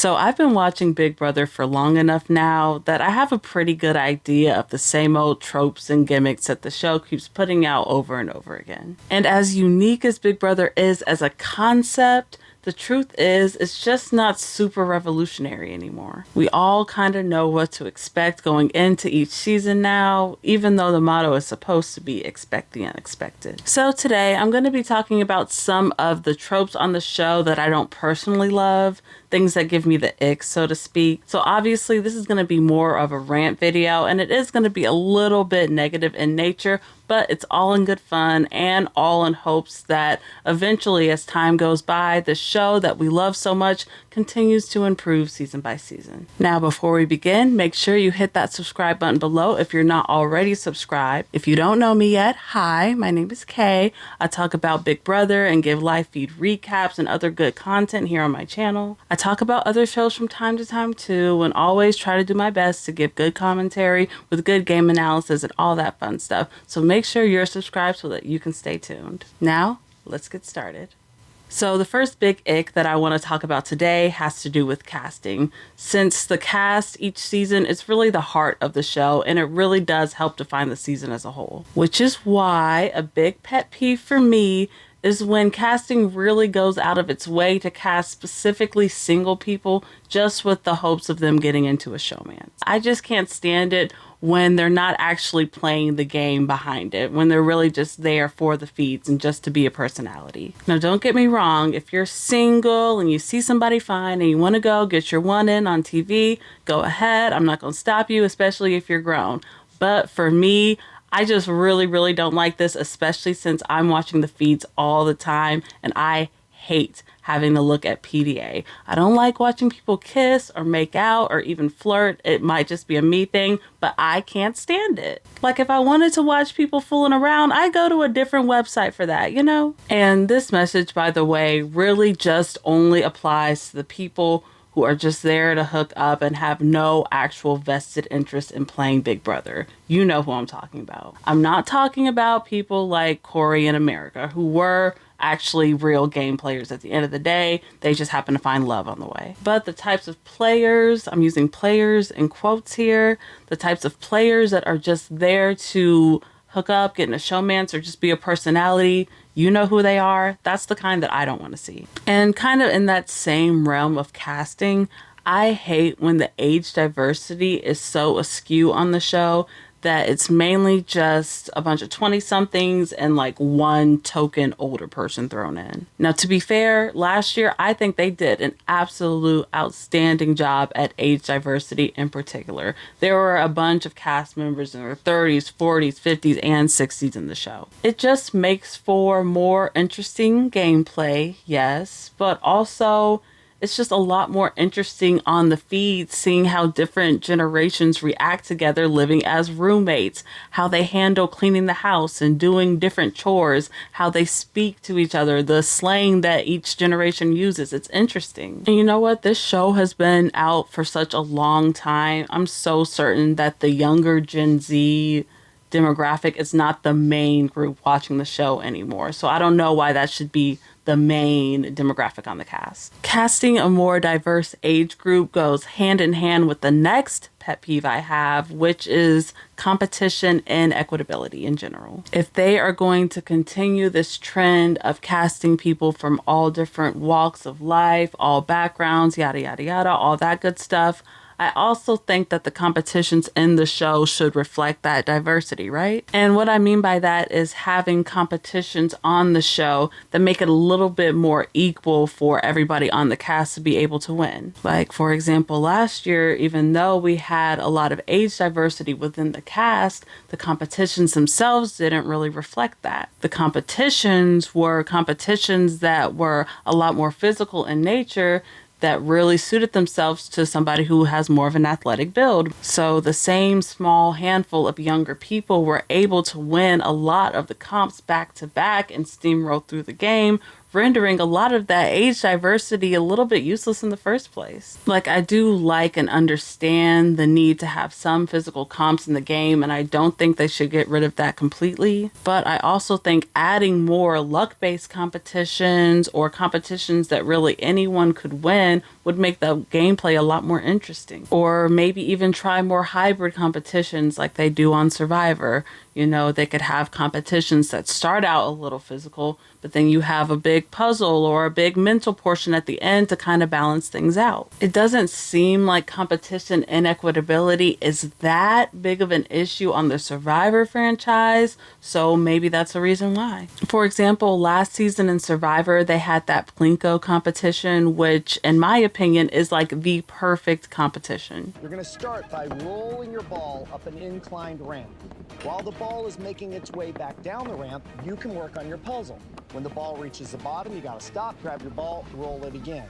So I've been watching Big Brother for long enough now that I have a pretty good idea of the same old tropes and gimmicks that the show keeps putting out over and over again. And as unique as Big Brother is as a concept, the truth is, it's just not super revolutionary anymore. We all kind of know what to expect going into each season now, even though the motto is supposed to be expect the unexpected. So today, I'm going to be talking about some of the tropes on the show that I don't personally love, things that give me the ick, so to speak. So obviously, this is going to be more of a rant video, and it is going to be a little bit negative in nature, but it's all in good fun and all in hopes that eventually, as time goes by, the show that we love so much continues to improve season by season. Now, before we begin, make sure you hit that subscribe button below if you're not already subscribed. If you don't know me yet, hi, my name is Kay. I talk about Big Brother and give live feed recaps and other good content here on my channel. I talk about other shows from time to time too, and always try to do my best to give good commentary with good game analysis and all that fun stuff. So make sure you're subscribed so that you can stay tuned. Now, let's get started. So the first big ick that I want to talk about today has to do with casting. Since the cast each season is really the heart of the show, and it really does help define the season as a whole. Which is why a big pet peeve for me is when casting really goes out of its way to cast specifically single people just with the hopes of them getting into a showmance. I just can't stand it when they're not actually playing the game behind it, when they're really just there for the feeds and just to be a personality. Now, don't get me wrong, if you're single and you see somebody fine and you want to go get your one in on TV, go ahead. I'm not going to stop you, especially if you're grown. But for me, I just really don't like this, especially since I'm watching the feeds all the time and I hate having to look at PDA. I don't like watching people kiss or make out or even flirt. It might just be a me thing, but I can't stand it. Like if I wanted to watch people fooling around, I go to a different website for that, you know? And this message, by the way, really just only applies to the people who are just there to hook up and have no actual vested interest in playing Big Brother. You know who I'm talking about. I'm not talking about people like Corey in America who were actually real game players at the end of the day. They just happen to find love on the way. But the types of players, I'm using players in quotes here, the types of players that are just there to hook up, get in a showmance, or just be a personality, you know who they are. That's the kind that I don't want to see. And kind of in that same realm of casting, I hate when the age diversity is so askew on the show that it's mainly just a bunch of 20-somethings and like one token older person thrown in. Now, to be fair, last year, I think they did an absolute outstanding job at age diversity in particular. There were a bunch of cast members in their 30s, 40s, 50s, and 60s in the show. It just makes for more interesting gameplay, yes, but also it's just a lot more interesting on the feed, seeing how different generations react together living as roommates, how they handle cleaning the house and doing different chores, how they speak to each other, the slang that each generation uses. It's interesting. And you know what? This show has been out for such a long time. I'm so certain that the younger Gen Z demographic is not the main group watching the show anymore. So I don't know why that should be the main demographic on the cast. Casting a more diverse age group goes hand in hand with the next pet peeve I have, which is competition and equitability in general. If they are going to continue this trend of casting people from all different walks of life, all backgrounds, yada, yada, yada, all that good stuff, I also think that the competitions in the show should reflect that diversity, right? And what I mean by that is having competitions on the show that make it a little bit more equal for everybody on the cast to be able to win. Like, for example, last year, even though we had a lot of age diversity within the cast, the competitions themselves didn't really reflect that. The competitions were competitions that were a lot more physical in nature, that really suited themselves to somebody who has more of an athletic build. So the same small handful of younger people were able to win a lot of the comps back to back and steamroll through the game, rendering a lot of that age diversity a little bit useless in the first place. Like, I do like and understand the need to have some physical comps in the game, and I don't think they should get rid of that completely. But I also think adding more luck-based competitions or competitions that really anyone could win would make the gameplay a lot more interesting. Or maybe even try more hybrid competitions like they do on Survivor. You know, they could have competitions that start out a little physical, but then you have a big puzzle or a big mental portion at the end to kind of balance things out. It doesn't seem like competition inequitability is that big of an issue on the Survivor franchise, so maybe that's a reason why. For example, last season in Survivor, they had that Plinko competition, which in my opinion is like the perfect competition. You're going to start by rolling your ball up an inclined ramp. While the ball is making its way back down the ramp, you can work on your puzzle. When the ball reaches the bottom, you got to stop, grab your ball, roll it again.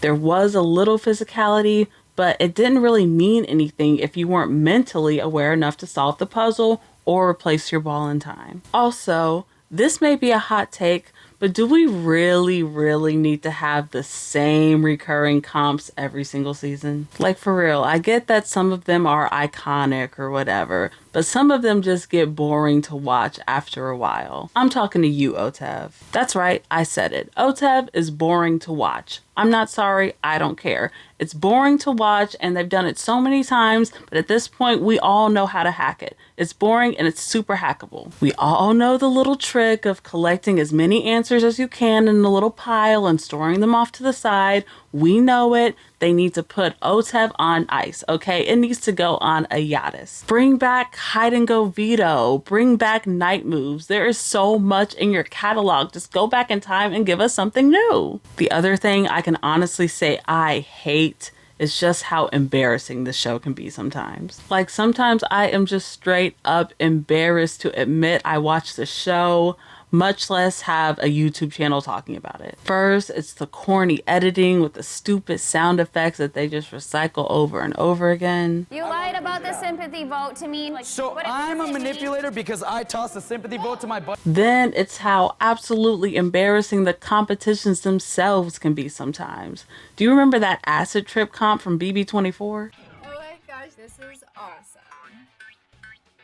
There was a little physicality, but it didn't really mean anything if you weren't mentally aware enough to solve the puzzle or replace your ball in time. Also, this may be a hot take, but do we really need to have the same recurring comps every single season? Like, for real, I get that some of them are iconic or whatever, but some of them just get boring to watch after a while. I'm talking to you, Otev. That's right, I said it. Otev is boring to watch. I'm not sorry, I don't care. It's boring to watch, and they've done it so many times, but at this point, we all know how to hack it. It's boring, and it's super hackable. We all know the little trick of collecting as many answers as you can in a little pile and storing them off to the side. We know it. They need to put Otev on ice, okay? It needs to go on a Yatis. Bring back hide and go veto. Bring back night moves. There is so much in your catalog. Just go back in time and give us something new. The other thing I can honestly say I hate is just how embarrassing the show can be sometimes. Like, sometimes I am just straight up embarrassed to admit I watched the show, much less have a YouTube channel talking about it. First, it's the corny editing with the stupid sound effects that they just recycle over and over again. You lied about the sympathy vote to me. So I'm a manipulator because I tossed a sympathy vote to my butt. Then it's how absolutely embarrassing the competitions themselves can be sometimes. Do you remember that acid trip comp from BB24? Oh my gosh, this is awesome.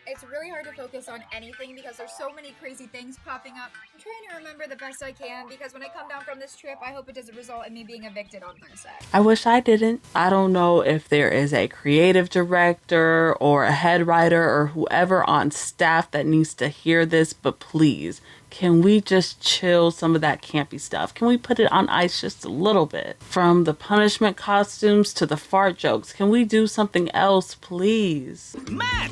It's really hard to focus on anything because there's so many crazy things popping up. I'm trying to remember the best I can because when I come down from this trip, I hope it doesn't result in me being evicted on Thursday. I wish I didn't. I don't know if there is a creative director or a head writer or whoever on staff that needs to hear this, but please, can we just chill some of that campy stuff? Can we put it on ice just a little bit? From the punishment costumes to the fart jokes, can we do something else, please? Matt!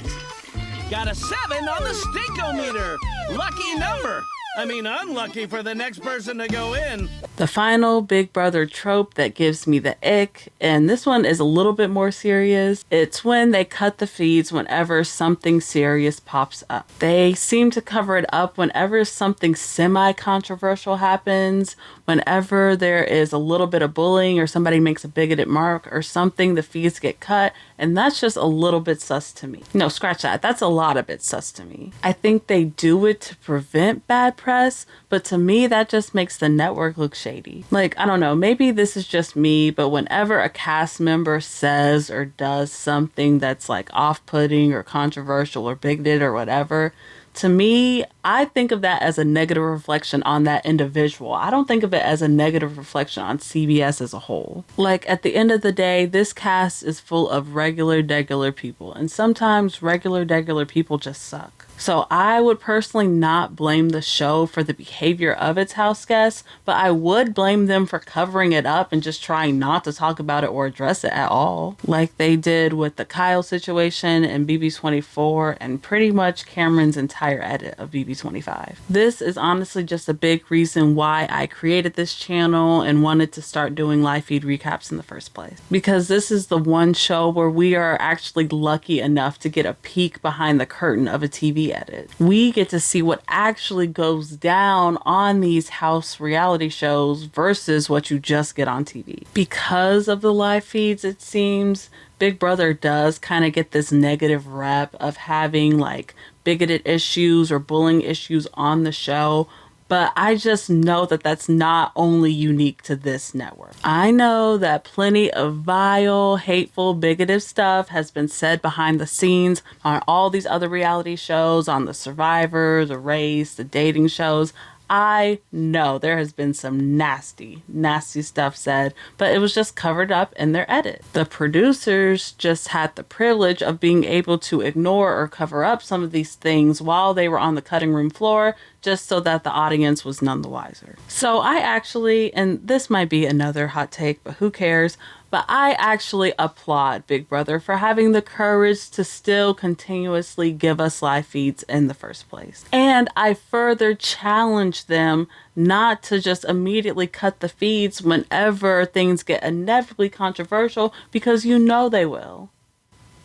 Got a 7 on the stinkometer. Lucky number. I mean, unlucky for the next person to go in. The final Big Brother trope that gives me the ick, and this one is a little bit more serious, it's when they cut the feeds whenever something serious pops up. They seem to cover it up whenever something semi-controversial happens, whenever there is a little bit of bullying or somebody makes a bigoted mark or something, the feeds get cut, and that's just a little bit sus to me. No, scratch that. That's a lot of it sus to me. I think they do it to prevent bad press, but to me that just makes the network look shady. Like, I don't know, maybe this is just me, but whenever a cast member says or does something that's like off-putting or controversial or bigoted or whatever, to me, I think of that as a negative reflection on that individual. I don't think of it as a negative reflection on CBS as a whole. Like, at the end of the day, this cast is full of regular, degular people, and sometimes regular, degular people just suck. So I would personally not blame the show for the behavior of its house guests, but I would blame them for covering it up and just trying not to talk about it or address it at all. Like they did with the Kyle situation and BB24 and pretty much Cameron's entire edit of BB25. This is honestly just a big reason why I created this channel and wanted to start doing live feed recaps in the first place. Because this is the one show where we are actually lucky enough to get a peek behind the curtain of a TV edit. We get to see what actually goes down on these house reality shows versus what you just get on TV. Because of the live feeds, it seems, Big Brother does kind of get this negative rep of having like bigoted issues or bullying issues on the show. But I just know that that's not only unique to this network. I know that plenty of vile, hateful, bigoted stuff has been said behind the scenes on all these other reality shows, on the Survivor, the Race, the dating shows. I know there has been some nasty, nasty stuff said, but it was just covered up in their edit. The producers just had the privilege of being able to ignore or cover up some of these things while they were on the cutting room floor, just so that the audience was none the wiser. So I actually, and this might be another hot take, but who cares? But I actually applaud Big Brother for having the courage to still continuously give us live feeds in the first place. And I further challenge them not to just immediately cut the feeds whenever things get inevitably controversial, because you know they will.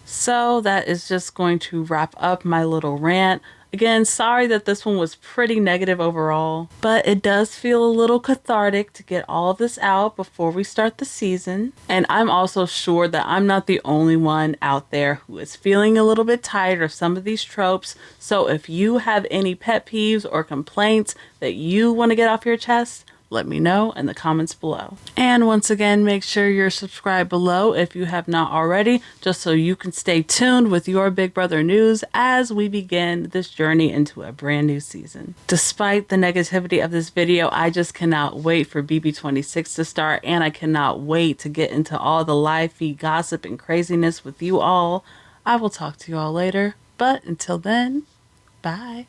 So that is just going to wrap up my little rant. Again, sorry that this one was pretty negative overall, but it does feel a little cathartic to get all of this out before we start the season. And I'm also sure that I'm not the only one out there who is feeling a little bit tired of some of these tropes. So if you have any pet peeves or complaints that you want to get off your chest, let me know in the comments below. And once again, make sure you're subscribed below if you have not already, just so you can stay tuned with your Big Brother news as we begin this journey into a brand new season. Despite the negativity of this video, I just cannot wait for BB26 to start, and I cannot wait to get into all the live feed gossip and craziness with you all. I will talk to you all later, but until then, bye.